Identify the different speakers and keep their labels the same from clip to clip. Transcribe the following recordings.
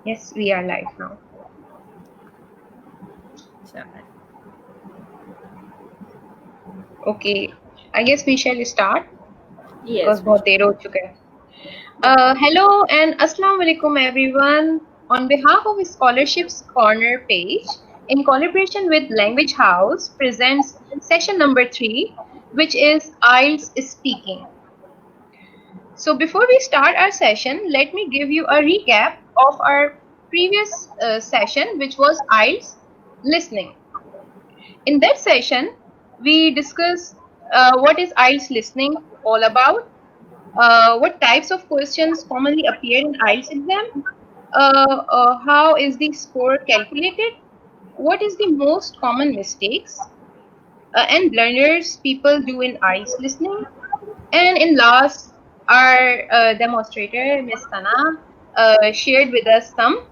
Speaker 1: Yes, we are live now. Okay, I guess we shall start because
Speaker 2: Yes, we
Speaker 1: बहुत
Speaker 2: should.
Speaker 1: देर हो चुका है.
Speaker 2: Yeah.
Speaker 1: Hello and Assalamu alaikum everyone. On behalf of Scholarships Corner page, in collaboration with Language House, presents session number 3, which is IELTS speaking. So before we start our session, let me give you a recap of our previous session, which was IELTS listening. In that session, we discussed what is IELTS listening all about, what types of questions commonly appear in IELTS exam, how is the score calculated, what is the most common mistakes and learners people do in IELTS listening, and in last, our demonstrator, Ms. Sana, shared with us some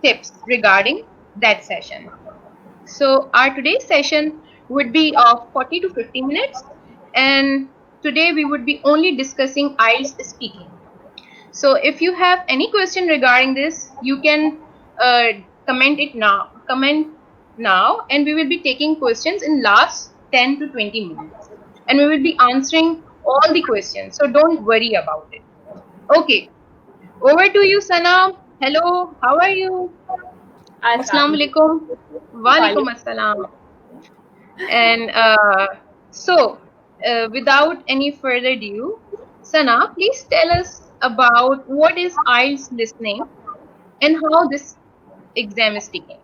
Speaker 1: tips regarding that session. So our today's session would be of 40 to 50 minutes, and today we would be only discussing IELTS speaking. So if you have any question regarding this, you can uh, comment it now. Comment now, and we will be taking questions in last 10 to 20 minutes, and we will be answering all the questions. So don't worry about it. Okay, over to you, Sana. Hello, how are you?
Speaker 2: I
Speaker 1: Assalamu
Speaker 2: found it.
Speaker 1: alaikum.
Speaker 2: While
Speaker 1: Walaikum assalam. And without any further ado, Sana, please tell us about what is IELTS listening and how this exam is taken.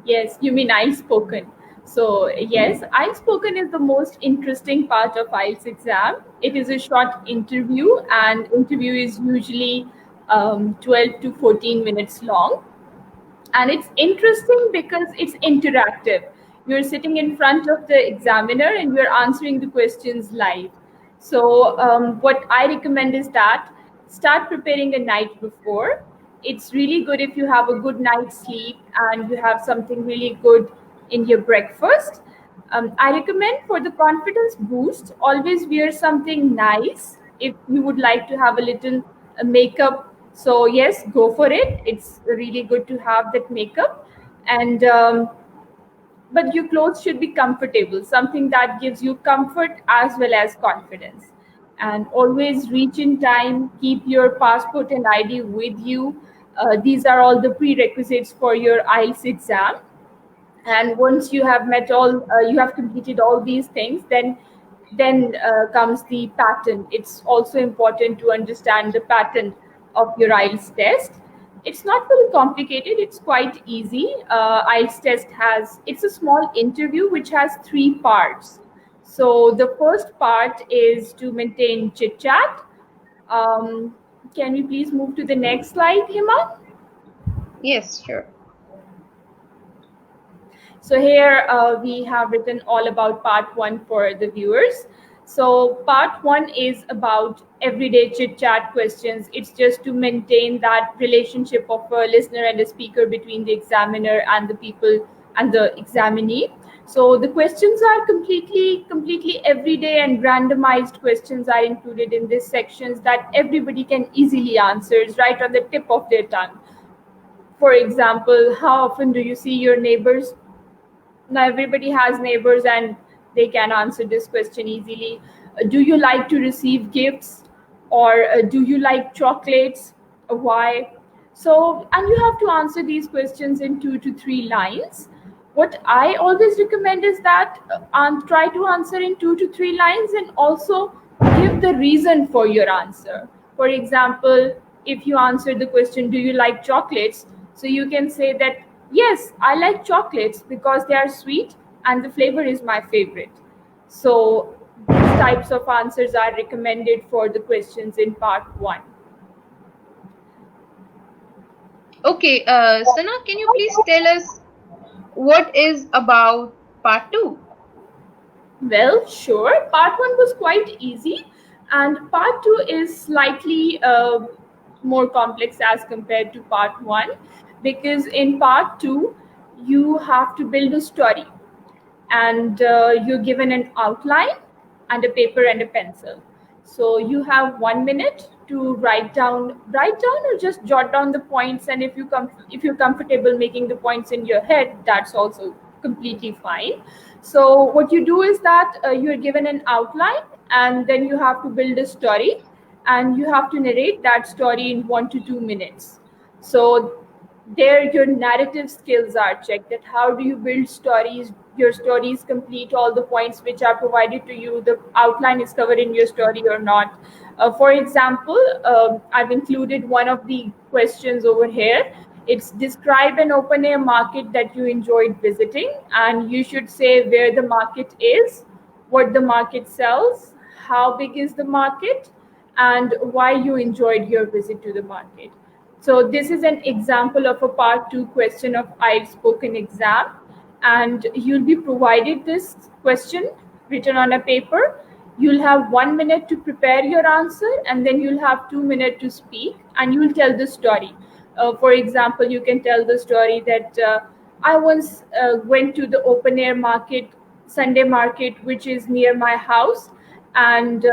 Speaker 2: yes, you mean I spoken. So yes, I spoken is the most interesting part of IELTS exam. It is a short interview, and interview is usually 12 to 14 minutes long. And it's interesting because it's interactive. You're sitting in front of the examiner and you're answering the questions live. So what I recommend is that start preparing a night before. It's really good if you have a good night's sleep and you have something really good in your breakfast. I recommend for the confidence boost, always wear something nice. If you would like to have a little makeup, so yes, go for it. It's really good to have that makeup, and but your clothes should be comfortable, something that gives you comfort as well as confidence. And always reach in time, keep your passport and ID with you. These are all the prerequisites for your IELTS exam. And once you have met all you have completed all these things, then comes the pattern. It's also important to understand the pattern of your IELTS test. It's not very complicated, it's quite easy. IELTS test has, it's a small interview which has 3 parts. So the first part is to maintain chit chat. Can we please move to the next slide, Hima?
Speaker 1: Yes, sure.
Speaker 2: So here we have written all about part 1 for the viewers. So part 1 is about everyday chit chat questions. It's just to maintain that relationship of a listener and a speaker between the examiner and the people and the examinee. So the questions are completely everyday, and randomized questions are included in these sections that everybody can easily answer. It's right on the tip of their tongue. For example, how often do you see your neighbors? Now everybody has neighbors and they can answer this question easily. Do you like to receive gifts, or do you like chocolates? Why? So, and you have to answer these questions in 2 to 3 lines. What I always recommend is that try to answer in 2 to 3 lines, and also give the reason for your answer. For example, if you answer the question, do you like chocolates? So you can say that, yes, I like chocolates because they are sweet and the flavor is my favorite. So these types of answers are recommended for the questions in part 1.
Speaker 1: Okay, Sana, can you please tell us what is about part 2?
Speaker 2: Well, sure. Part 1 was quite easy, and part 2 is slightly more complex as compared to part 1, because in part 2, you have to build a story, and you're given an outline and a paper and a pencil. So you have 1 minute to write down or just jot down the points, and if you're comfortable making the points in your head, that's also completely fine. So what you do is that you're given an outline, and then you have to build a story, and you have to narrate that story in 1 to 2 minutes. So there your narrative skills are checked, that how do you build stories, your stories complete all the points which are provided to you, the outline is covered in your story or not. For example, I've included one of the questions over here. It's describe an open air market that you enjoyed visiting, and you should say where the market is, what the market sells, how big is the market, and why you enjoyed your visit to the market. So this is an example of a part 2 question of IELTS spoken exam, and you'll be provided this question written on a paper. You'll have 1 minute to prepare your answer, and then you'll have 2 minutes to speak, and you'll tell the story. For example, you can tell the story that I once went to the open air market, Sunday market, which is near my house, and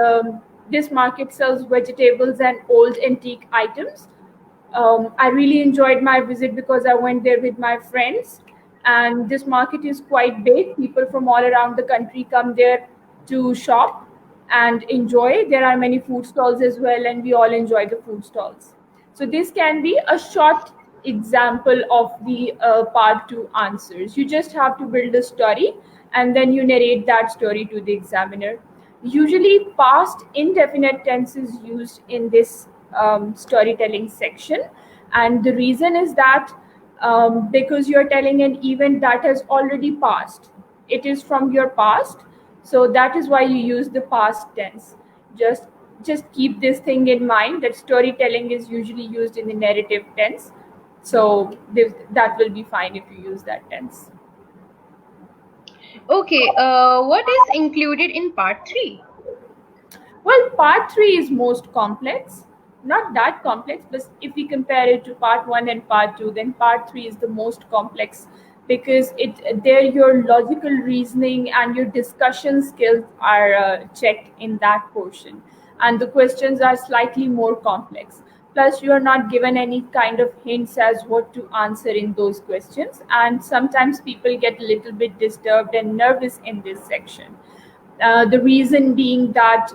Speaker 2: this market sells vegetables and old antique items. I really enjoyed my visit because I went there with my friends, and this market is quite big. People from all around the country come there to shop and enjoy. There are many food stalls as well, and we all enjoy the food stalls. So this can be a short example of the part 2 answers. You just have to build a story, and then you narrate that story to the examiner. Usually past indefinite tense is used in this storytelling section, and the reason is that because you're telling an event that has already passed, it is from your past, so that is why you use the past tense. Just keep this thing in mind, that storytelling is usually used in the narrative tense, so that will be fine if you use that tense.
Speaker 1: Okay, what is included in part 3?
Speaker 2: Well, part 3 is most complex. Not that complex, but if we compare it to part 1 and part 2, then part 3 is the most complex, because there your logical reasoning and your discussion skills are checked in that portion, and the questions are slightly more complex. Plus, you are not given any kind of hints as what to answer in those questions, and sometimes people get a little bit disturbed and nervous in this section. The reason being that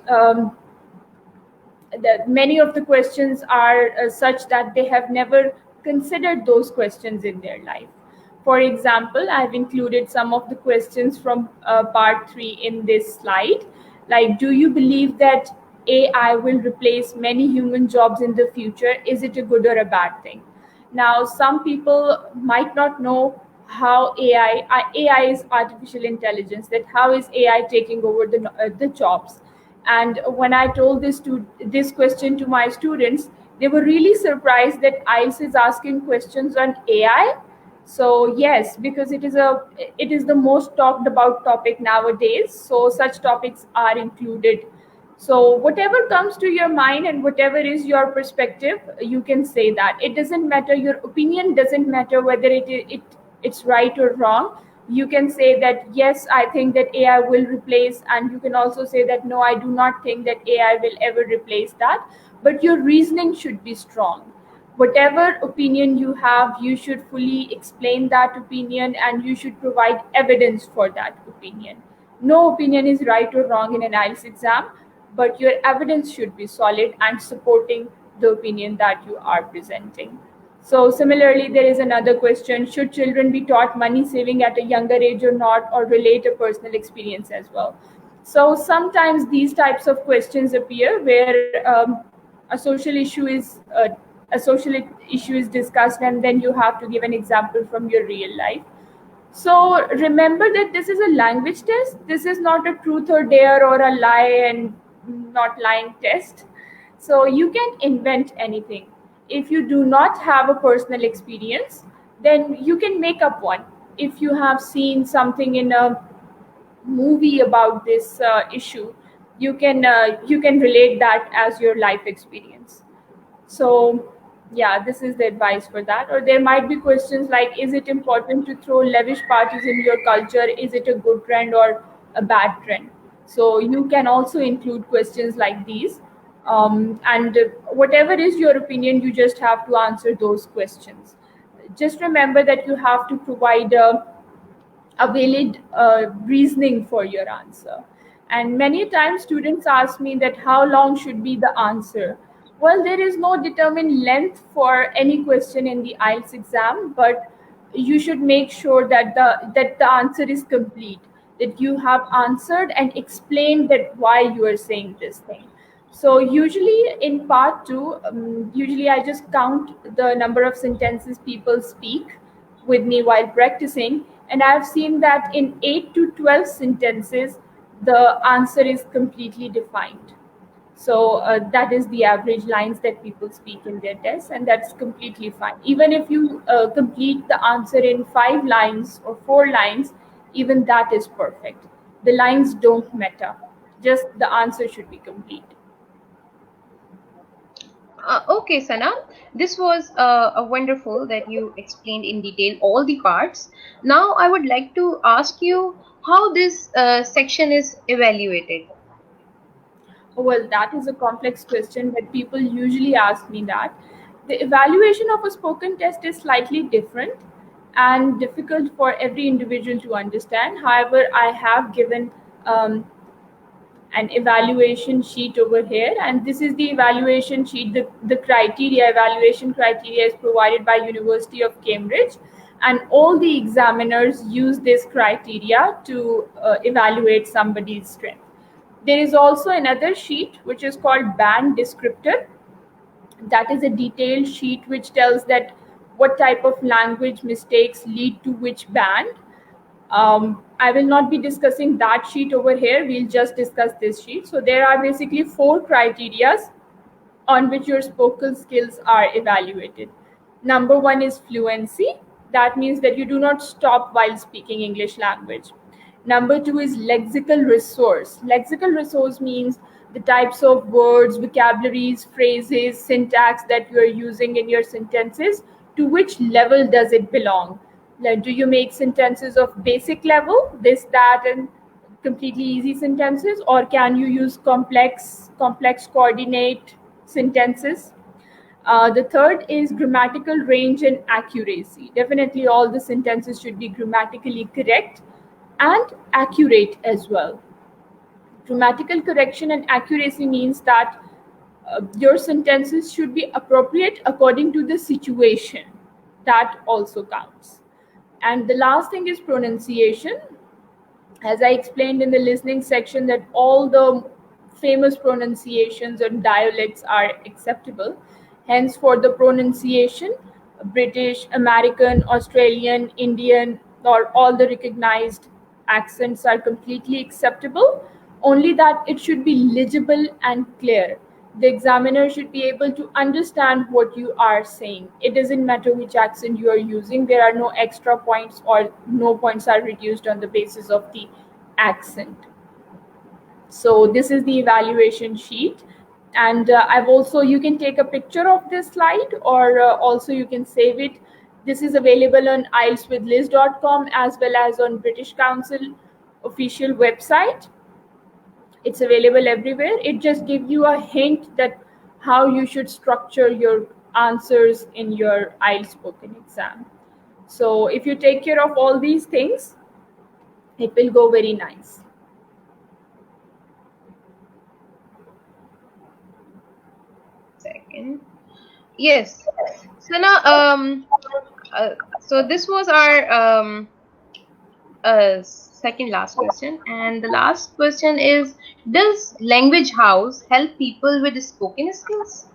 Speaker 2: many of the questions are such that they have never considered those questions in their life. For example, I've included some of the questions from part 3 in this slide. Like, do you believe that AI will replace many human jobs in the future? Is it a good or a bad thing? Now, some people might not know how AI is artificial intelligence, that how is AI taking over the jobs. And when I told this question to my students, they were really surprised that IELTS is asking questions on AI. So yes, because it is the most talked about topic nowadays. So such topics are included. So whatever comes to your mind and whatever is your perspective, you can say that. It doesn't matter. Your opinion doesn't matter whether it's right or wrong. You can say that yes, I think that AI will replace, and you can also say that no, I do not think that AI will ever replace that. But your reasoning should be strong. Whatever opinion you have, you should fully explain that opinion, and you should provide evidence for that opinion. No opinion is right or wrong in an IELTS exam, but your evidence should be solid and supporting the opinion that you are presenting. So similarly, there is another question: should children be taught money saving at a younger age or not, or relate a personal experience as well? So sometimes these types of questions appear where a social issue is a social issue is discussed, and then you have to give an example from your real life. So remember that this is a language test. This is not a truth or dare or a lie and not lying test. So you can invent anything. If you do not have a personal experience, then you can make up one. If you have seen something in a movie about this issue, you can relate that as your life experience. So yeah, this is the advice for that. Or there might be questions like, is it important to throw lavish parties in your culture? Is it a good trend or a bad trend? So you can also include questions like these. And whatever is your opinion, you just have to answer those questions. Just remember that you have to provide a valid reasoning for your answer. And many times students ask me that how long should be the answer. Well, there is no determined length for any question in the IELTS exam, but you should make sure that the answer is complete, that you have answered and explained that why you are saying this thing. So usually in part two, usually I just count the number of sentences people speak with me while practicing, and I've seen that in 8 to 12 sentences, the answer is completely defined. So that is the average lines that people speak in their tests, and that's completely fine. Even if you complete the answer in 5 lines or 4 lines, even that is perfect. The lines don't matter, just the answer should be complete.
Speaker 1: Okay, Sana, this was a wonderful that you explained in detail all the parts. Now, I would like to ask you how this section is evaluated.
Speaker 2: Well, that is a complex question that people usually ask me that. The evaluation of a spoken test is slightly different and difficult for every individual to understand. However, I have given um, an evaluation sheet over here, and this is the evaluation sheet. The criteria, evaluation criteria, is provided by University of Cambridge, and all the examiners use this criteria to evaluate somebody's strength. There is also another sheet which is called band descriptor. That is a detailed sheet which tells that what type of language mistakes lead to which band. I will not be discussing that sheet over here. We'll just discuss this sheet. So there are basically 4 criteria on which your spoken skills are evaluated. Number one is fluency. That means that you do not stop while speaking English language. Number two is lexical resource. Lexical resource means the types of words, vocabularies, phrases, syntax that you are using in your sentences. To which level does it belong? Like, do you make sentences of basic level, this, that, and completely easy sentences, or can you use complex coordinate sentences? The third is grammatical range and accuracy. Definitely, all the sentences should be grammatically correct and accurate as well. Grammatical correction and accuracy means that your sentences should be appropriate according to the situation. That also counts. And the last thing is pronunciation. As I explained in the listening section, that all the famous pronunciations and dialects are acceptable. Hence, for the pronunciation, British, American, Australian, Indian, or all the recognized accents are completely acceptable, only that it should be legible and clear. The examiner should be able to understand what you are saying. It doesn't matter which accent you are using, there are no extra points or no points are reduced on the basis of the accent. So this is the evaluation sheet, and I've also, you can take a picture of this slide, or also you can save it. This is available on IELTSwithliz.com as well as on British Council official website. It's available everywhere. It just gives you a hint that how you should structure your answers in your IELTS spoken exam. So if you take care of all these things, it will go very nice.
Speaker 1: Second. Yes. Sana, so this was our second last question. And the last question is, does Language House help people with spoken skills?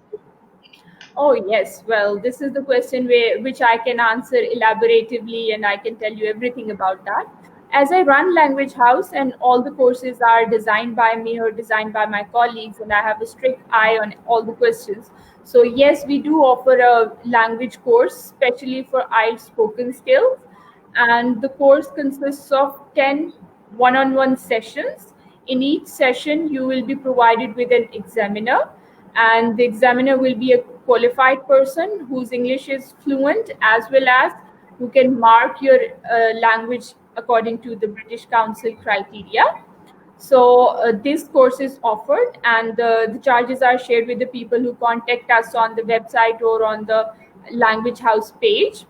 Speaker 2: Oh yes, well, this is the question which I can answer elaboratively, and I can tell you everything about that. As I run Language House, and all the courses are designed by me or designed by my colleagues, and I have a strict eye on all the questions. So yes, we do offer a language course, especially for IELTS spoken skills, and the course consists of 10 one-on-one sessions. In each session, you will be provided with an examiner, and the examiner will be a qualified person whose English is fluent, as well as who can mark your language according to the British Council criteria. So this course is offered, and the charges are shared with the people who contact us on the website or on the Language House page,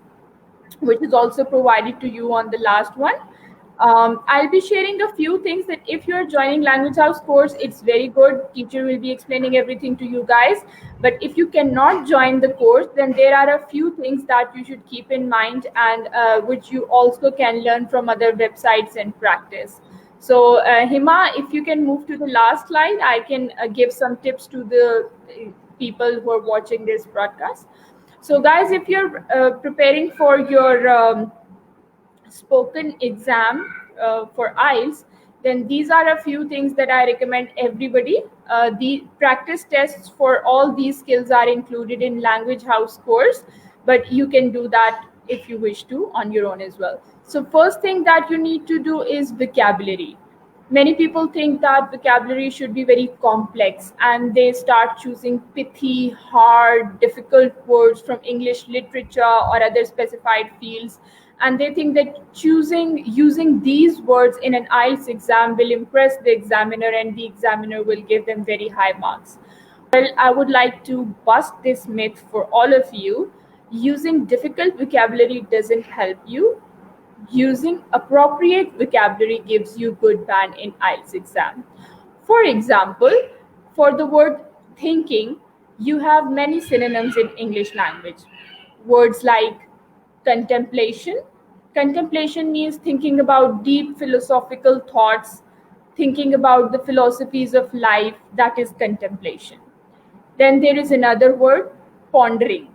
Speaker 2: which is also provided to you on the last one. I'll be sharing a few things that if you're joining Language House course, it's very good. Teacher will be explaining everything to you guys. But if you cannot join the course, then there are a few things that you should keep in mind, and which you also can learn from other websites and practice. So Hima, if you can move to the last slide, I can give some tips to the people who are watching this broadcast. So guys, if you're preparing for your spoken exam for IELTS, then these are a few things that I recommend everybody. The practice tests for all these skills are included in Language House course, but you can do that if you wish to on your own as well. So first thing that you need to do is vocabulary. Many people think that vocabulary should be very complex, and they start choosing pithy, hard, difficult words from English literature or other specified fields, and they think that using these words in an IELTS exam will impress the examiner, and the examiner will give them very high marks. Well, I would like to bust this myth for all of you. Using difficult vocabulary doesn't help you. Using appropriate vocabulary gives you good band in IELTS exam. For example, for the word thinking, you have many synonyms in English language. Words like contemplation. Contemplation means thinking about deep philosophical thoughts, thinking about the philosophies of life. That is contemplation. Then there is another word, pondering.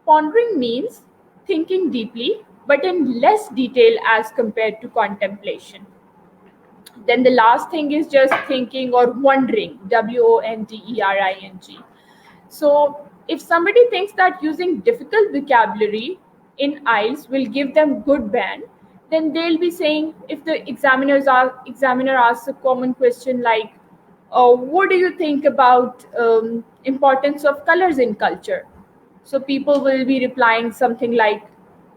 Speaker 2: Pondering means thinking deeply, but in less detail as compared to contemplation. Then the last thing is just thinking or wondering, wondering. So if somebody thinks that using difficult vocabulary in IELTS will give them good band, then they'll be saying, if the examiner asks a common question like, what do you think about importance of colors in culture? So people will be replying something like,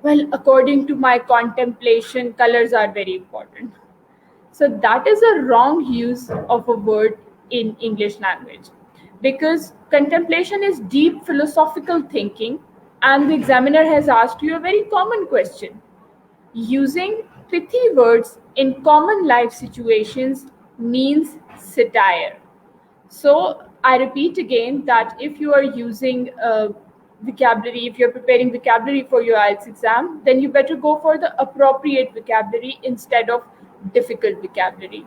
Speaker 2: well, according to my contemplation, colors are very important. So that is a wrong use of a word in English language, because contemplation is deep philosophical thinking, and the examiner has asked you a very common question. Using pithy words in common life situations means satire. So I repeat again that if you are using vocabulary, if you're preparing vocabulary for your IELTS exam, then you better go for the appropriate vocabulary instead of difficult vocabulary.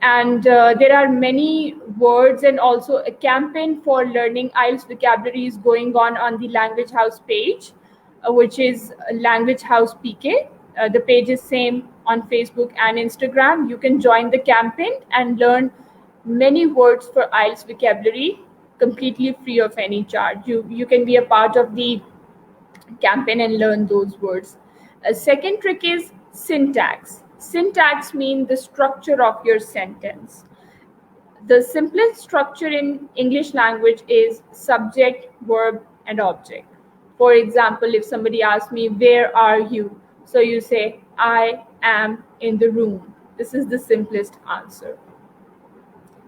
Speaker 2: And there are many words, and also a campaign for learning IELTS vocabulary is going on the Language House page, which is Language House PK. The page is same on Facebook and Instagram. You can join the campaign and learn many words for IELTS vocabulary completely free of any charge. You can be a part of the campaign and learn those words. A second trick is syntax. Syntax means the structure of your sentence. The simplest structure in English language is subject, verb, and object. For example, if somebody asks me, where are you? So you say, I am in the room. This is the simplest answer.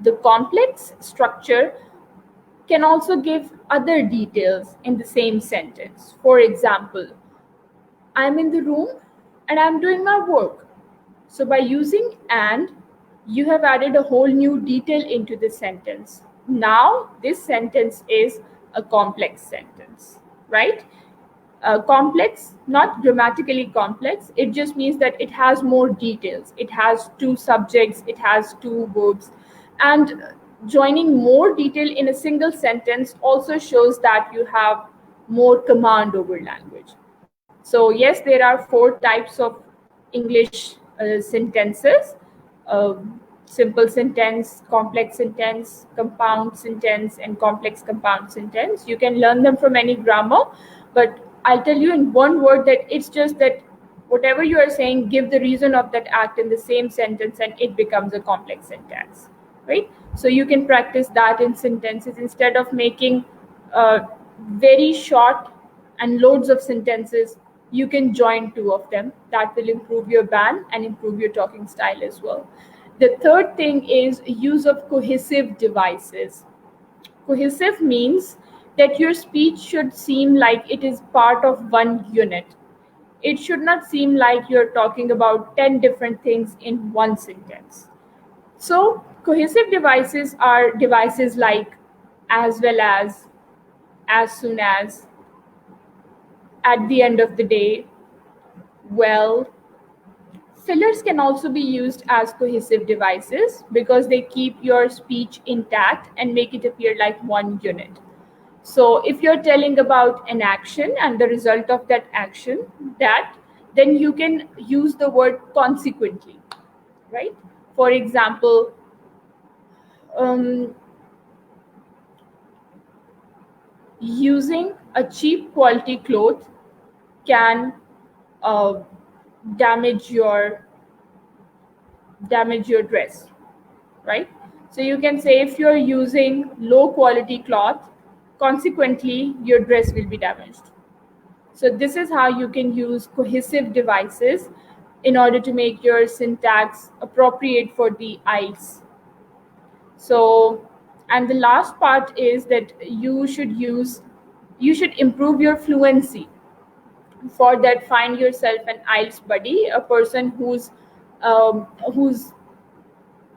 Speaker 2: The complex structure can also give other details in the same sentence. For example, I'm in the room and I'm doing my work. So by using and, you have added a whole new detail into the sentence. Now this sentence is a complex sentence, right? Complex, not grammatically complex. It just means that it has more details. It has two subjects, it has two verbs. And joining more detail in a single sentence also shows that you have more command over language. So yes, there are 4 types of English sentences: simple sentence, complex sentence, compound sentence, and complex compound sentence. You can learn them from any grammar, but I'll tell you in one word that it's just that whatever you are saying, give the reason of that act in the same sentence and it becomes a complex sentence, right? So you can practice that in sentences instead of making very short and loads of sentences. You can join 2 of them. That will improve your band and improve your talking style as well. The third thing is use of cohesive devices. Cohesive means that your speech should seem like it is part of one unit. It should not seem like you're talking about 10 different things in one sentence. So, cohesive devices are devices like as well as soon as, at the end of the day, well. Fillers can also be used as cohesive devices because they keep your speech intact and make it appear like one unit. So if you're telling about an action and the result of that action, that then you can use the word consequently, right? For example, um, using a cheap quality cloth can uh, damage your damage your dress, right? So you can say if you're using low quality cloth, consequently your dress will be damaged. So this is how you can use cohesive devices in order to make your syntax appropriate for the IELTS. So, and the last part is that you should improve your fluency. For that, find yourself an IELTS buddy, a person who's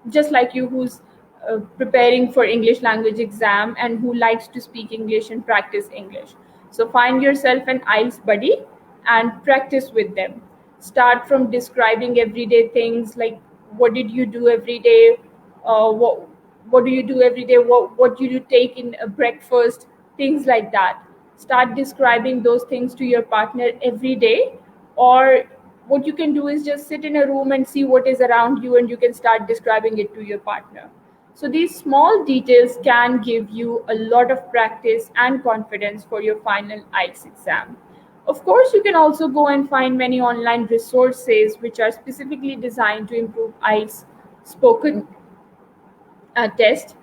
Speaker 2: just like you, who's preparing for English language exam and who likes to speak English and practice English. So find yourself an IELTS buddy and practice with them. Start from describing everyday things like what did you do every day, what do you do every day, what do you take in a breakfast, things like that. Start describing those things to your partner every day, or what you can do is just sit in a room and see what is around you and you can start describing it to your partner. So these small details can give you a lot of practice and confidence for your final IELTS exam. Of course, you can also go and find many online resources which are specifically designed to improve IELTS spoken test,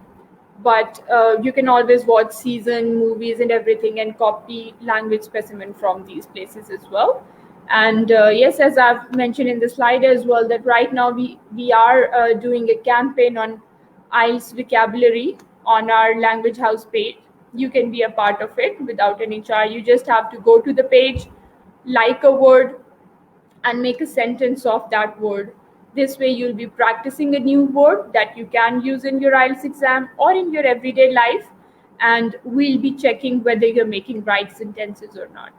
Speaker 2: but you can always watch season movies and everything and copy language specimen from these places as well. And yes, as I've mentioned in the slide as well, that right now we are doing a campaign on IELTS vocabulary on our language house page. You can be a part of it without any charge. You just have to go to the page, like a word, and make a sentence of that word. This way, you'll be practicing a new word that you can use in your IELTS exam or in your everyday life, and we'll be checking whether you're making right sentences or not.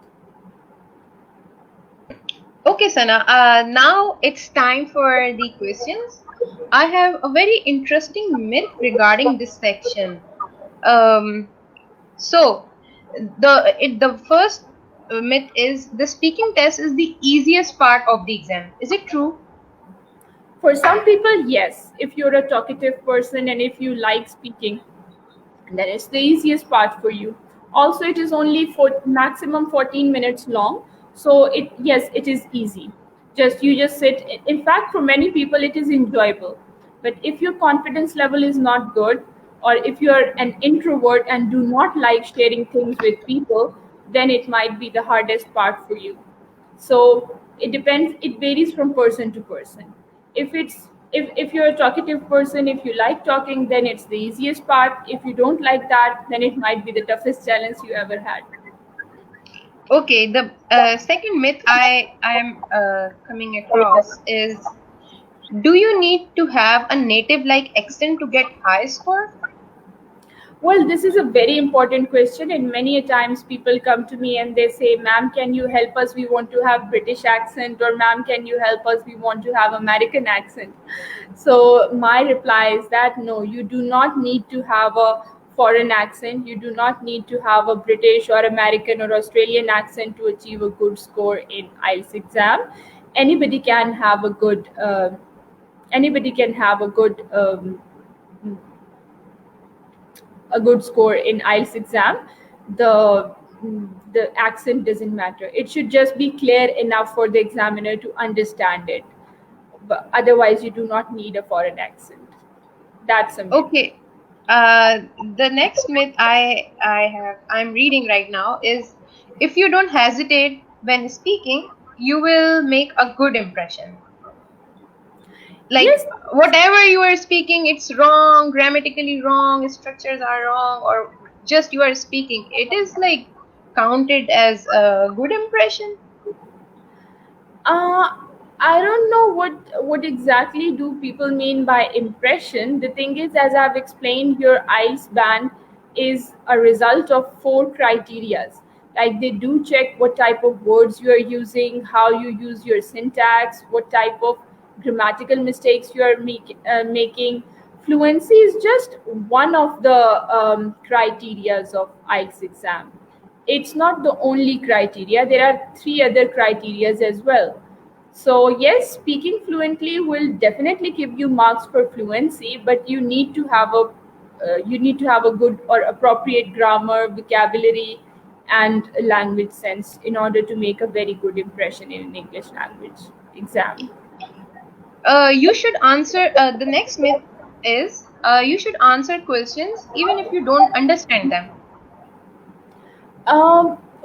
Speaker 1: Okay, Sana. Now it's time for the questions. I have a very interesting myth regarding this section. Um, so the first myth is the speaking test is the easiest part of the exam. Is it true?
Speaker 2: For some people, yes. If you're a talkative person and if you like speaking, then it's the easiest part for you. Also, it is only for maximum 14 minutes long, so it yes, it is easy. You just sit. In fact, for many people, it is enjoyable. But if your confidence level is not good, or if you are an introvert and do not like sharing things with people, then it might be the hardest part for you. So it depends, it varies from person to person. If you're a talkative person, if you like talking, then it's the easiest part. If you don't like that, then it might be the toughest challenge you ever had.
Speaker 1: Okay, the second myth I am coming across is, do you need to have a native like accent to get high score?
Speaker 2: Well, this is a very important question, and many a times people come to me and they say, "Ma'am, can you help us? We want to have British accent," or "Ma'am, can you help us? We want to have American accent." So my reply is that no, you do not need to have a foreign accent. You do not need to have a British or American or Australian accent to achieve a good score in IELTS exam. Anybody can have a good anybody can have a good score in IELTS exam. The the accent doesn't matter. It should just be clear enough for the examiner to understand it. But otherwise, you do not need a foreign accent. That's a myth.
Speaker 1: Okay. The next myth I'm reading right now is, if you don't hesitate when speaking, you will make a good impression. Like
Speaker 2: Yes.
Speaker 1: whatever you are speaking, it's wrong, grammatically wrong, structures are wrong, or just you are speaking, it is like counted as a good impression.
Speaker 2: Uh, I don't know what exactly do people mean by impression. The thing is, as I've explained, your IELTS band is a result of four criterias. Like they do check what type of words you are using, how you use your syntax, what type of grammatical mistakes you are making. Fluency is just one of the criterias of IELTS exam. It's not the only criteria. There are three other criterias as well. So yes, speaking fluently will definitely give you marks for fluency, but you need to have a good or appropriate grammar, vocabulary, and language sense in order to make a very good impression in an English language exam.
Speaker 1: You should answer, the next myth is, you should answer questions even if you don't understand them.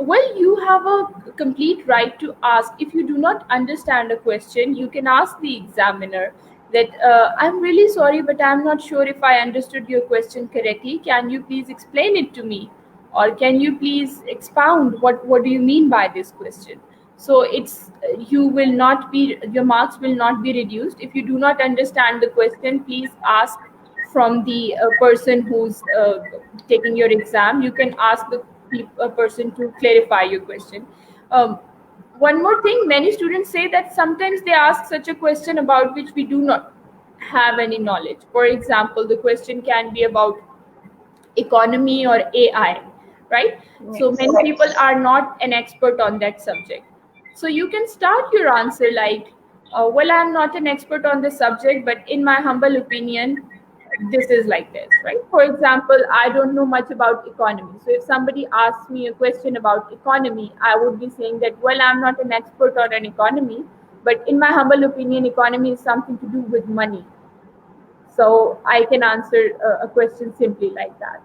Speaker 2: Well, you have a complete right to ask. If you do not understand a question, you can ask the examiner that I'm really sorry, but I'm not sure if I understood your question correctly. Can you please explain it to me? Or can you please expound what do you mean by this question? So it's you will not be your marks will not be reduced. If you do not understand the question, please ask from the person who's taking your exam. You can ask the a person to clarify your question. Um, One more thing, many students say that sometimes they ask such a question about which we do not have any knowledge. For example, the question can be about economy or AI, right? So
Speaker 1: Yes.
Speaker 2: many people are not an expert on that subject. So you can start your answer like, well, I'm not an expert on the subject, but in my humble opinion, this is like this, right? For example, I don't know much about economy. So if somebody asks me a question about economy, I would be saying that, well, I'm not an expert on an economy, but in my humble opinion, economy is something to do with money. So I can answer a question simply like that.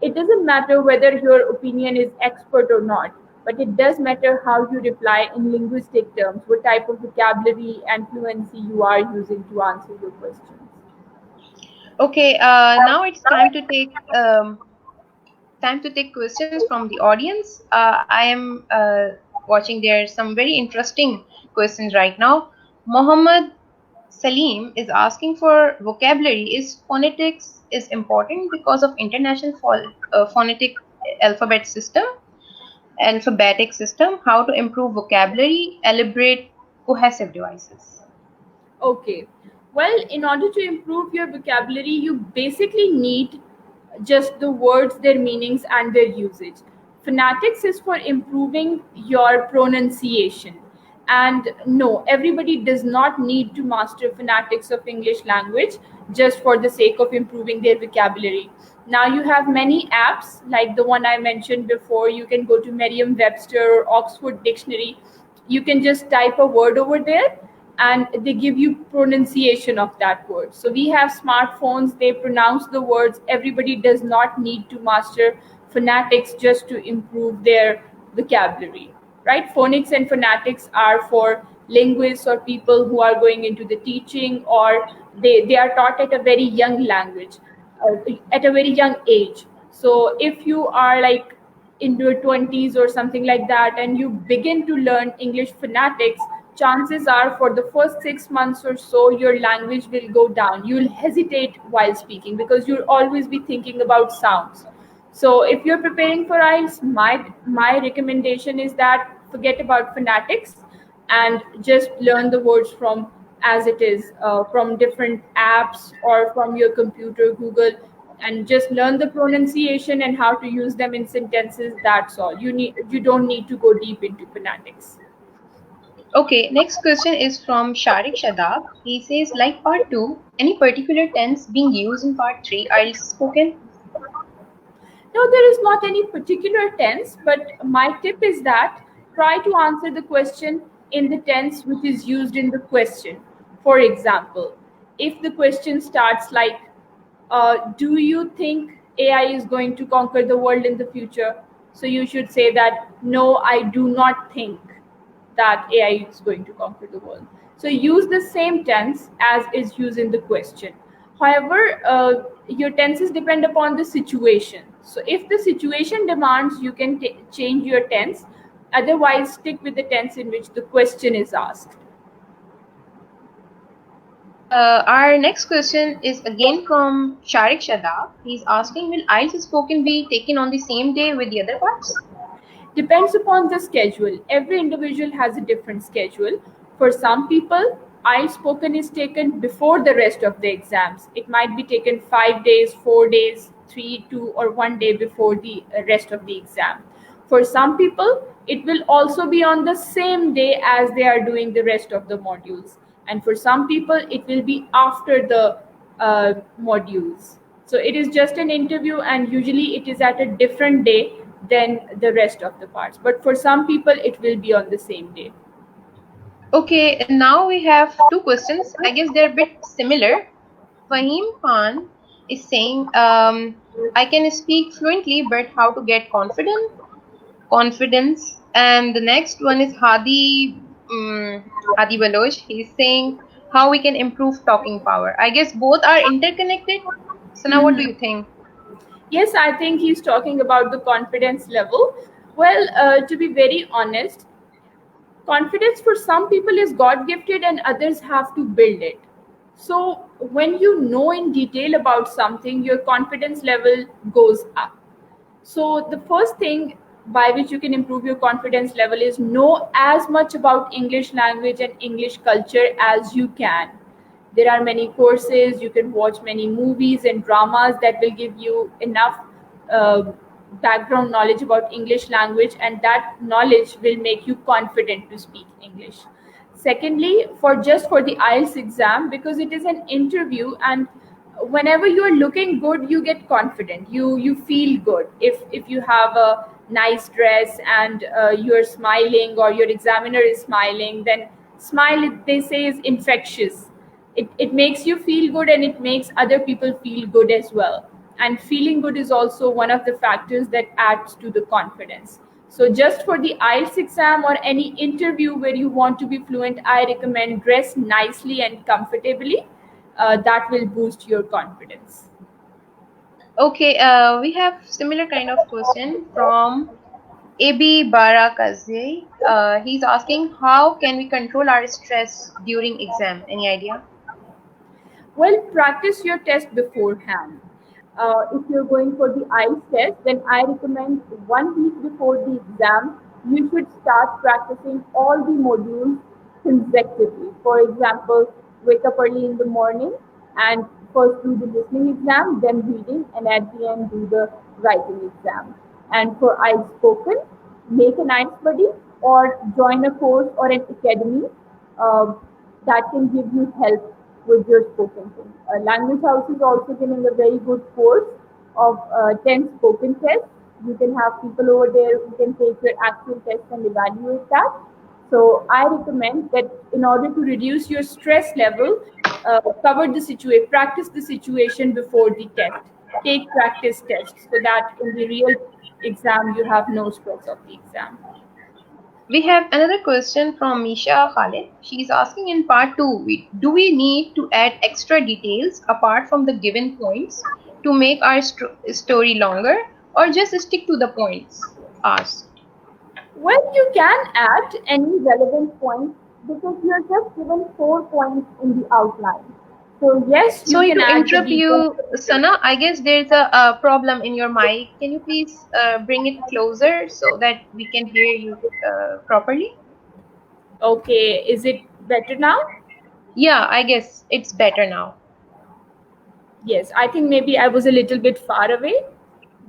Speaker 2: It doesn't matter whether your opinion is expert or not, but it does matter how you reply in linguistic terms, what type of vocabulary and fluency you are using to answer your questions.
Speaker 1: Okay, now it's time to take questions from the audience. I am watching there some very interesting questions right now. Mohammed Salim is asking for vocabulary. Is phonetics is important because of international phonetic alphabetic system? How to improve vocabulary? Elaborate cohesive devices.
Speaker 2: Okay. Well, in order to improve your vocabulary, you basically need just the words, their meanings, and their usage. Phonetics is for improving your pronunciation. And no, everybody does not need to master phonetics of English language just for the sake of improving their vocabulary. Now you have many apps like the one I mentioned before. You can go to Merriam-Webster or Oxford Dictionary. You can just type a word over there and they give you pronunciation of that word. So we have smartphones, they pronounce the words. Everybody does not need to master phonetics just to improve their vocabulary, right? Phonics and phonetics are for linguists or people who are going into the teaching, or they are taught at a very young language, at a very young age. So if you are like in your 20s or something like that and you begin to learn English phonetics, chances are for the first 6 months or so your language will go down. You'll hesitate while speaking because you'll always be thinking about sounds. So if you're preparing for IELTS, my recommendation is that forget about phonetics and just learn the words from as it is, from different apps or from your computer, Google, and just learn the pronunciation and how to use them in sentences. That's all you don't need to go deep into phonetics.
Speaker 1: Okay, next question is from Sharik Shadab. He says, like part 2, any particular tense being used in part 3 IELTS spoken?
Speaker 2: Now, there is not any particular tense, but my tip is that try to answer the question in the tense which is used in the question. For example, if the question starts like, do you think AI is going to conquer the world in the future? So you should say that, no, I do not think that AI is going to conquer the world. So use the same tense as is used in the question. However, your tenses depend upon the situation. So if the situation demands, you can change your tense. Otherwise, stick with the tense in which the question is asked.
Speaker 1: Our next question is again from Sharik Shadab. He's asking, will IELTS spoken be taken on the same day with the other parts?
Speaker 2: Depends upon the schedule. Every individual has a different schedule. For some people, IELTS spoken is taken before the rest of the exams. It might be taken 5 days, 4 days, 3, 2, or 1 day before the rest of the exam. For some people, it will also be on the same day as they are doing the rest of the modules. And for some people, it will be after the modules. So it is just an interview, and usually it is at a different day than the rest of the parts. But for some people, it will be on the same day.
Speaker 1: Okay, and now we have two questions. I guess they're a bit similar. Fahim Khan is saying, I can speak fluently, but how to get confidence? And the next one is Hadi Baloch. He's saying how we can improve talking power. I guess both are interconnected. So now, what do you think?
Speaker 2: Yes, I think he's talking about the confidence level. Well, to be very honest, confidence for some people is God gifted and others have to build it. So, when you know in detail about something, your confidence level goes up. So, the first thing by which you can improve your confidence level is know as much about English language and English culture as you can. There are many courses, you can watch many movies and dramas that will give you enough uh, background knowledge about English language, and that knowledge will make you confident to speak English. Secondly, for the IELTS exam, because it is an interview, and whenever you are looking good, you get confident. You feel good. If you have a nice dress and you're smiling, or your examiner is smiling, then smile, they say, is infectious. It makes you feel good, and it makes other people feel good as well. And feeling good is also one of the factors that adds to the confidence. So just for the IELTS exam or any interview where you want to be fluent, I recommend dress nicely and comfortably. That will boost your confidence.
Speaker 1: Okay, we have similar kind of question from AB Barakaze. He's asking, how can we control our stress during exam? Any idea?
Speaker 2: Well, practice your test beforehand. If you're going for the IELTS test, then I recommend 1 week before the exam, you should start practicing all the modules consecutively. For example, wake up early in the morning and first do the listening exam, then reading, and at the end do the writing exam. And for IELTS spoken, make an IELTS buddy or join a course or an academy uh, that can give you help with your spoken thing. Language House is also giving a very good course of 10 spoken tests. You can have people over there who can take your actual test and evaluate that. So I recommend that in order to reduce your stress level, practice the situation before the test. Take practice tests so that in the real exam you have no stress of the exam.
Speaker 1: We have another question from Misha Khalid. She's asking, in part 2, do we need to add extra details apart from the given points to make our story longer, or just stick to the points asked?
Speaker 2: Well, you can add any relevant points because you're just given 4 points in the outline. So yes, you
Speaker 1: Sorry
Speaker 2: can
Speaker 1: to
Speaker 2: add the
Speaker 1: interrupt
Speaker 2: details.
Speaker 1: you, Sana. I guess there's a problem in your mic. Can you please bring it closer so that we can hear you properly?
Speaker 2: Okay, is it better now?
Speaker 1: Yeah, I guess it's better now.
Speaker 2: Yes, I think maybe I was a little bit far away.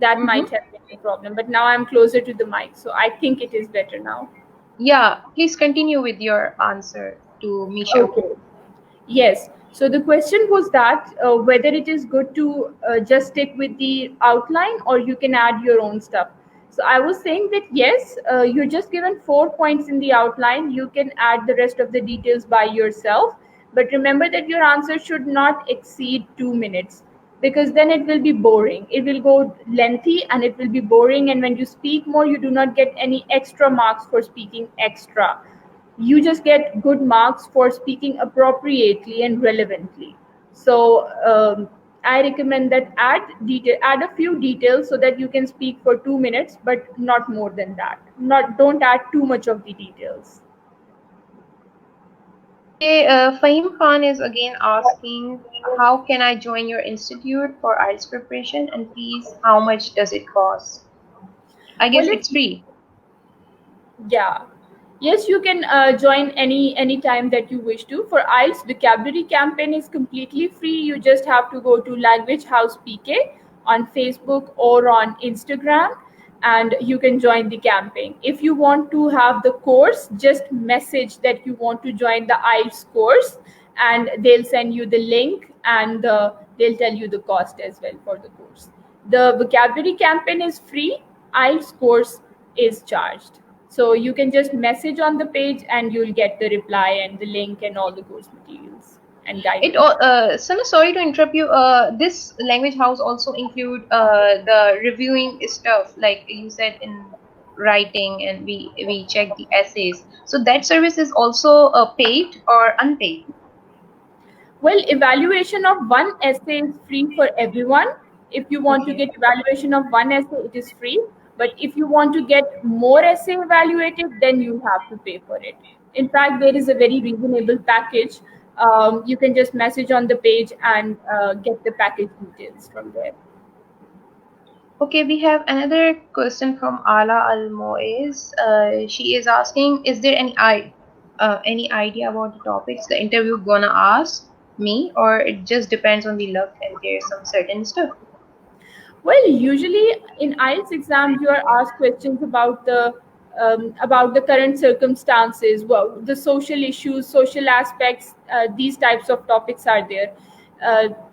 Speaker 2: That
Speaker 1: Mm-hmm.
Speaker 2: might have been the problem, but now I'm closer to the mic, so I think it is better now.
Speaker 1: Yeah, please continue with your answer to Misha.
Speaker 2: Okay. Yes. So the question was that whether it is good to just stick with the outline or you can add your own stuff. So I was saying that yes, you're just given 4 points in the outline. You can add the rest of the details by yourself. But remember that your answer should not exceed 2 minutes because then it will be boring. It will go lengthy and it will be boring. And when you speak more, you do not get any extra marks for speaking extra. you just get good marks for speaking appropriately and relevantly. So I recommend that add a few details so that you can speak for 2 minutes, but not more than that. Not Don't add too much of the details.
Speaker 1: Okay, Fahim Khan is again asking, how can I join your institute for IELTS preparation, and please, how much does it cost? I guess
Speaker 2: Well,
Speaker 1: it's free.
Speaker 2: yeah. Yes, you can join any time that you wish to. For IELTS, vocabulary campaign is completely free. You just have to go to Language House PK on Facebook or on Instagram, and you can join the campaign. If you want to have the course, just message that you want to join the IELTS course, and they'll send you the link, and they'll tell you the cost as well for the course. The vocabulary campaign is free. IELTS course is charged. So you can just message on the page and you'll get the reply and the link and all the course materials and guidance.
Speaker 1: Sana, sorry to interrupt you. This language house also include the reviewing stuff, like you said in writing, and we check the essays. So that service is also paid or unpaid?
Speaker 2: Well, evaluation of one essay is free for everyone. If you want to
Speaker 1: Okay.
Speaker 2: get evaluation of one essay, it is free. But if you want to get more essay evaluated, then you have to pay for it. In fact, there is a very reasonable package. You can just message on the page and get the package details from there.
Speaker 1: Okay, we have another question from Ala Al Moez. She is asking, is there any idea about the topics the interview gonna ask me, or it just depends on the luck and there's some certain stuff?
Speaker 2: Well, usually in IELTS exams, you are asked questions about the current circumstances, well, the social issues, social aspects. These types of topics are there.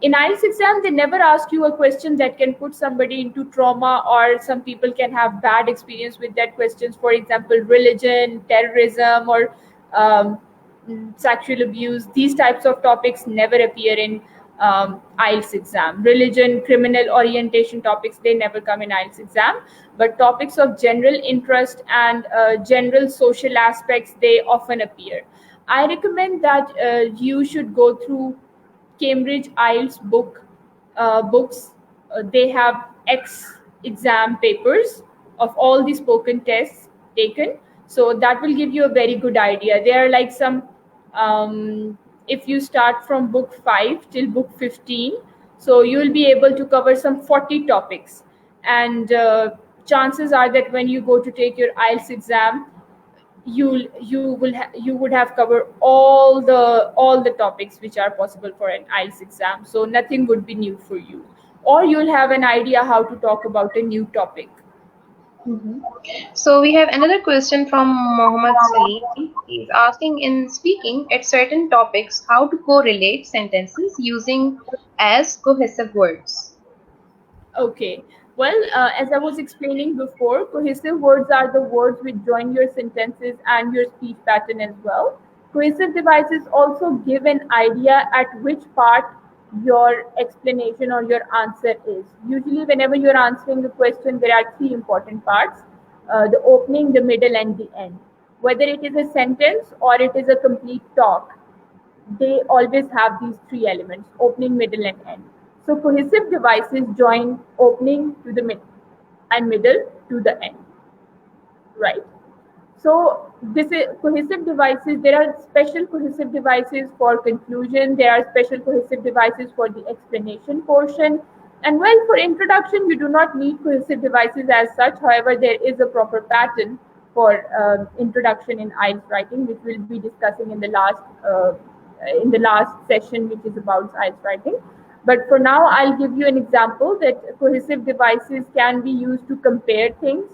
Speaker 2: In IELTS exam, they never ask you a question that can put somebody into trauma, or some people can have bad experience with that questions. For example, religion, terrorism, or um, sexual abuse. These types of topics never appear in IELTS exam. Religion, criminal orientation topics, they never come in IELTS exam. But topics of general interest and general social aspects, they often appear. I recommend that you should go through Cambridge IELTS books. They have X exam papers of all the spoken tests taken, so that will give you a very good idea. There are like some, if you start from book 5 till book 15, so you will be able to cover some 40 topics, and chances are that when you go to take your IELTS exam, you would have covered all the topics which are possible for an IELTS exam. So nothing would be new for you, or you'll have an idea how to talk about a new topic.
Speaker 1: Mhm. So we have another question from Mohammad Salim. He's asking, in speaking at certain topics, how to correlate sentences using as cohesive words.
Speaker 2: Okay. Well, as I was explaining before, cohesive words are the words which join your sentences and your speech pattern as well. Cohesive devices also give an idea at which part your explanation or your answer is. Usually, whenever you're answering the question, there are three important parts: the opening, the middle, and the end. Whether it is a sentence or it is a complete talk, they always have these three elements: opening, middle, and end. So cohesive devices join opening to the mid and middle to the end, right? So this is cohesive devices. There are special cohesive devices for conclusion. There are special cohesive devices for the explanation portion. And well, for introduction, you do not need cohesive devices as such. However, there is a proper pattern for introduction in IELTS writing, which we'll be discussing in the last session, which is about IELTS writing. But for now, I'll give you an example that cohesive devices can be used to compare things.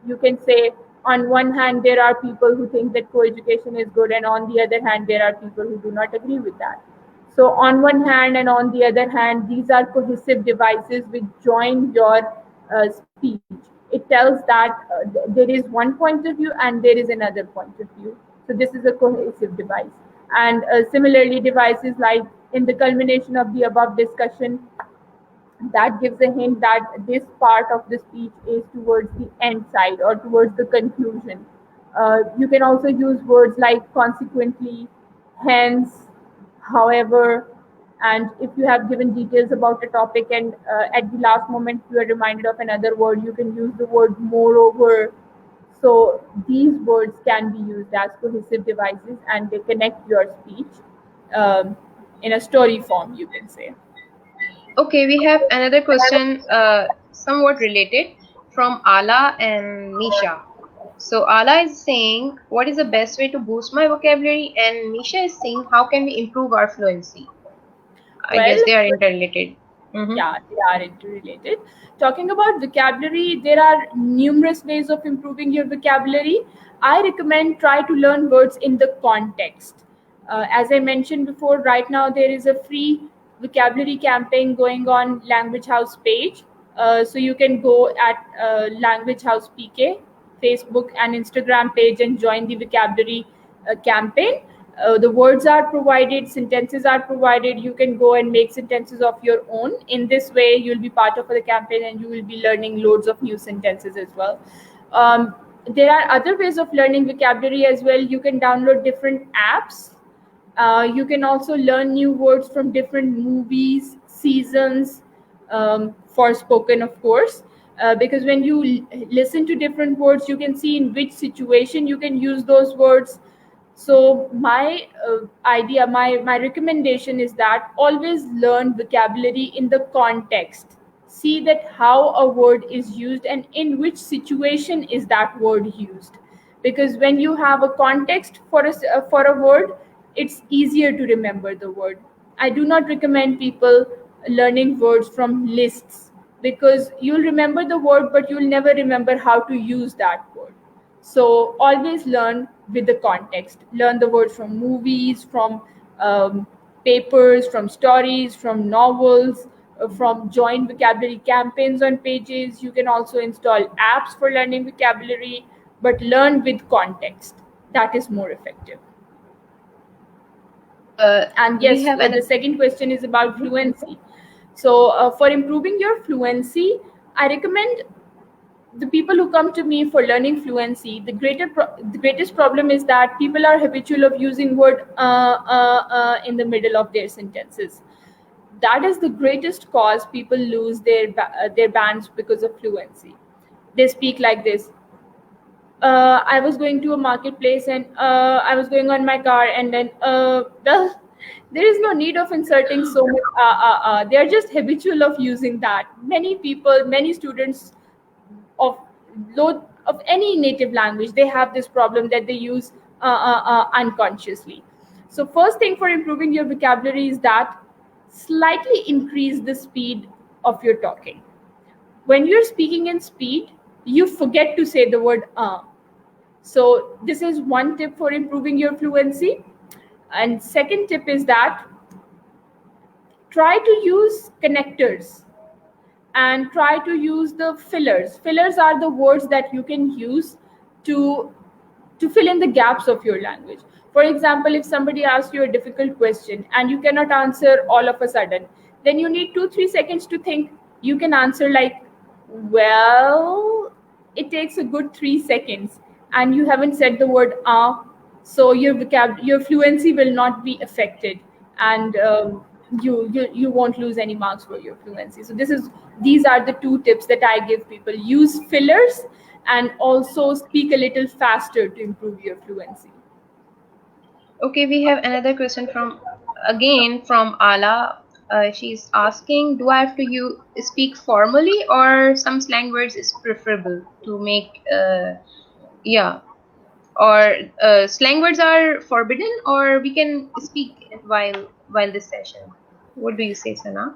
Speaker 2: You can say, on one hand there are people who think that co-education is good, and on the other hand there are people who do not agree with that. So on one hand and on the other hand, these are cohesive devices which join your speech. It tells that there is one point of view and there is another point of view. So this is a cohesive device. And similarly, devices like, in the culmination of the above discussion, that gives a hint that this part of the speech is towards the end side or towards the conclusion. You can also use words like consequently, hence, however, and if you have given details about a topic and at the last moment you are reminded of another word, you can use the word moreover. So these words can be used as cohesive devices and they connect your speech um, in a story form, you can say.
Speaker 1: Okay, we have another question, somewhat related, from Ala and Misha. So Ala is saying, what is the best way to boost my vocabulary? And Misha is saying, how can we improve our fluency? I
Speaker 2: Well,
Speaker 1: guess they are interrelated. Mm-hmm.
Speaker 2: yeah, they are interrelated. Talking about vocabulary, there are numerous ways of improving your vocabulary. I recommend try to learn words in the context. As I mentioned before, right now there is a free vocabulary campaign going on Language House page. So you can go at Language House PK, Facebook and Instagram page and join the vocabulary campaign. The words are provided, sentences are provided. You can go and make sentences of your own. In this way, you'll be part of the campaign and you will be learning loads of new sentences as well. Um, there are other ways of learning vocabulary as well. You can download different apps. You can also learn new words from different movies, seasons, for spoken, of course. Because when you listen to different words, you can see in which situation you can use those words. So my idea, my recommendation is that always learn vocabulary in the context. See that how a word is used and in which situation is that word used. Because when you have a context for for a word, it's easier to remember the word. I do not recommend people learning words from lists because you'll remember the word, but you'll never remember how to use that word. So always learn with the context. Learn the words from movies, from papers, from stories, from novels, from joint vocabulary campaigns on pages. You can also install apps for learning vocabulary, but learn with context. That is more effective. And
Speaker 1: We
Speaker 2: yes,
Speaker 1: have
Speaker 2: the
Speaker 1: another.
Speaker 2: second question is about fluency. So for improving your fluency, I recommend the people who come to me for learning fluency, the greatest problem is that people are habitual of using word in the middle of their sentences. That is the greatest cause people lose their bands because of fluency. They speak like this. I was going to a marketplace and I was going on my car and then well, there is no need of inserting so much. They are just habitual of using that. Many people, many students of load of any native language, they have this problem that they use unconsciously. So first thing for improving your vocabulary is that slightly increase the speed of your talking. When you're speaking in speed, you forget to say the word so this is one tip for improving your fluency. And second tip is that try to use connectors and try to use the fillers. Fillers are the words that you can use to fill in the gaps of your language. For example, if somebody asks you a difficult question and you cannot answer all of a sudden, then you need 2-3 seconds to think. You can answer like, well, it takes a good 3 seconds, and you haven't said the word so your fluency will not be affected, and you won't lose any marks for your fluency. So these are the two tips that I give people: use fillers and also speak a little faster to improve your fluency.
Speaker 1: Okay, we have another question from Ala. She's asking, do I have to speak formally, or some slang words is preferable to make? Yeah, or slang words are forbidden, or we can speak while this session. What do you say, Sana?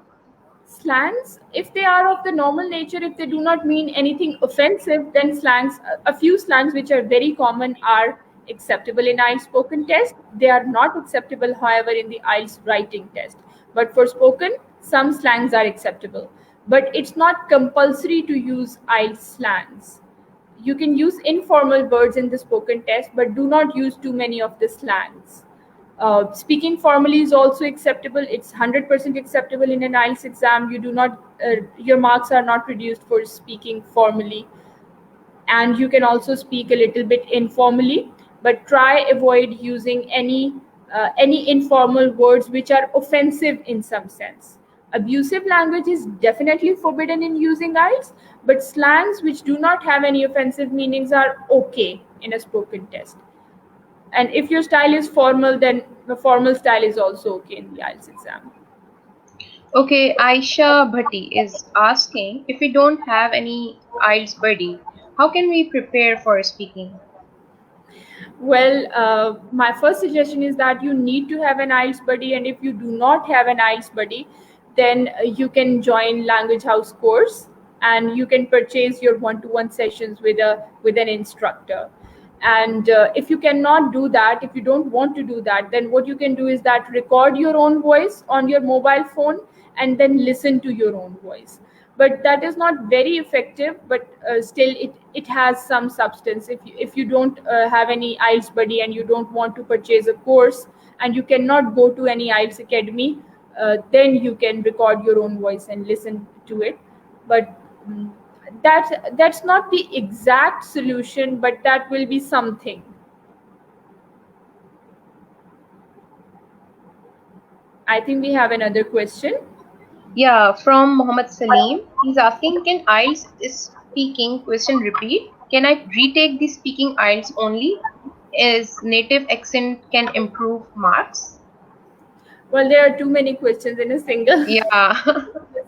Speaker 2: Slangs, if they are of the normal nature, if they do not mean anything offensive, then slangs, a few slangs which are very common are acceptable in IELTS spoken test. They are not acceptable, however, in the IELTS writing test. But for spoken, some slangs are acceptable. But it's not compulsory to use IELTS slangs. You can use informal words in the spoken test, but do not use too many of the slangs. Speaking formally is also acceptable. It's 100% acceptable in an IELTS exam. You do not, your marks are not reduced for speaking formally. and you can also speak a little bit informally, but try avoid using any informal words which are offensive in some sense. Abusive language is definitely forbidden in using IELTS, but slangs which do not have any offensive meanings are okay in a spoken test. And if your style is formal, then the formal style is also okay in the IELTS exam.
Speaker 1: Okay, Aisha Bhatti is asking, if we don't have any IELTS buddy, how can we prepare for speaking?
Speaker 2: Well, my first suggestion is that you need to have an IELTS buddy, and if you do not have an IELTS buddy, then you can join Language House course, and you can purchase your one-to-one sessions with an instructor. And if you cannot do that, if you don't want to do that, then what you can do is that record your own voice on your mobile phone and then listen to your own voice. But that is not very effective, but still it has some substance. If you don't have any IELTS buddy and you don't want to purchase a course and you cannot go to any IELTS academy, then you can record your own voice and listen to it. But mm, that's not the exact solution, but that will be something. I think we have another question.
Speaker 1: Yeah, from Muhammad Salim. He's asking, can IELTS is speaking question repeat? Can I retake the speaking IELTS only? Is native accent can improve marks?
Speaker 2: Well, there are too many questions in a single
Speaker 1: Yeah.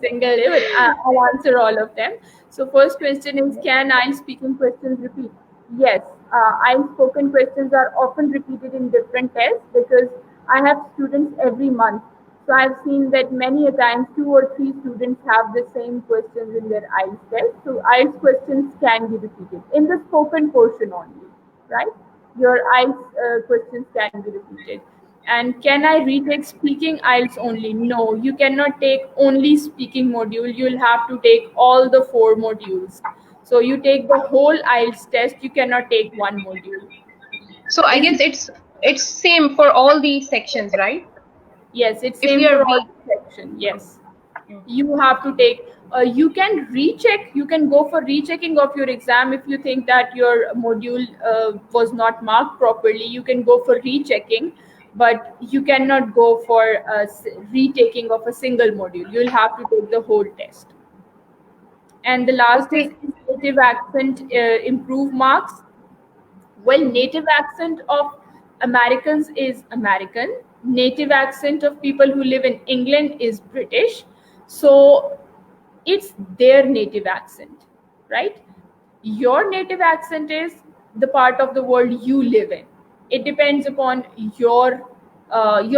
Speaker 2: single day, but I'll answer all of them. So first question is, can IELTS speaking questions repeat? Yes, IELTS spoken questions are often repeated in different tests because I have students every month. So I've seen that many a times 2 or 3 students have the same questions in their IELTS test. So IELTS questions can be repeated in the spoken portion only, right? Your IELTS questions can be repeated. And can I retake speaking IELTS only? No, you cannot take only speaking module. You'll have to take all the 4 modules. So you take the whole IELTS test. You cannot take one module.
Speaker 1: So I
Speaker 2: Is
Speaker 1: guess it's same for all the sections, right?
Speaker 2: Yes, it's
Speaker 1: If
Speaker 2: same
Speaker 1: we
Speaker 2: for
Speaker 1: are
Speaker 2: all
Speaker 1: re
Speaker 2: section. Yes, you have to take. You can recheck. You can go for rechecking of your exam if you think that your module was not marked properly. You can go for rechecking, but you cannot go for retaking of a single module. You'll have to take the whole test. And the last is
Speaker 1: okay.
Speaker 2: native accent improve marks. Well, native accent of Americans is American. Native accent of people who live in England is British. So it's their native accent, right? Your native accent is the part of the world you live in. It depends upon your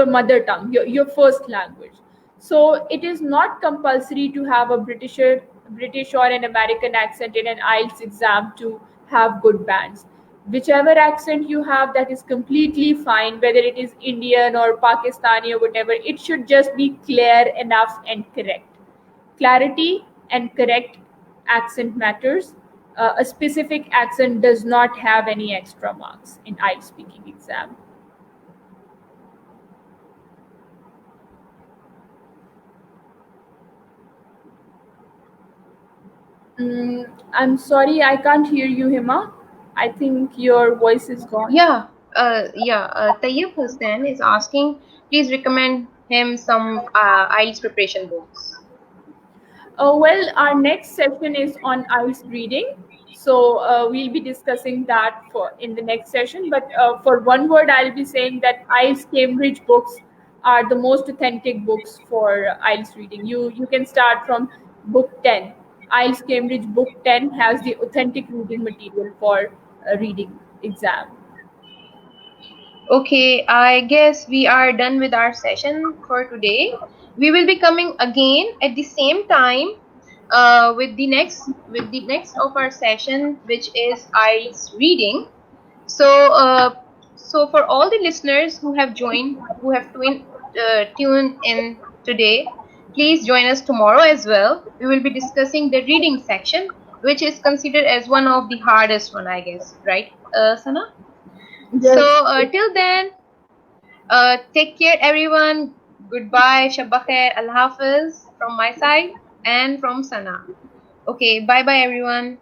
Speaker 2: mother tongue, your first language. So it is not compulsory to have a British or an American accent in an IELTS exam to have good bands. Whichever accent you have, that is completely fine, whether it is Indian or Pakistani or whatever. It should just be clear enough and correct. Clarity and correct accent matters. A specific accent does not have any extra marks in IELTS speaking exam. I'm sorry, I can't hear you, Hima. I think your voice is gone.
Speaker 1: Yeah. Tayyib Hussain is asking, please recommend him some IELTS preparation books.
Speaker 2: Well, our next session is on IELTS reading. So we'll be discussing that for in the next session. But for one word, I'll be saying that IELTS Cambridge books are the most authentic books for IELTS reading. You can start from book 10. IELTS Cambridge book 10 has the authentic reading material for reading exam.
Speaker 1: Okay, I guess we are done with our session for today. We will be coming again at the same time with the next of our session, which is IELTS reading. So, so for all the listeners who have joined, who have tuned in today, please join us tomorrow as well. We will be discussing the reading section, which is considered as one of the hardest one, I guess, right, Sana? So,
Speaker 2: Yes.
Speaker 1: till then, take care, everyone. Goodbye, Shabba khair, Allah Hafiz from my side and from Sana. Okay, bye bye, everyone.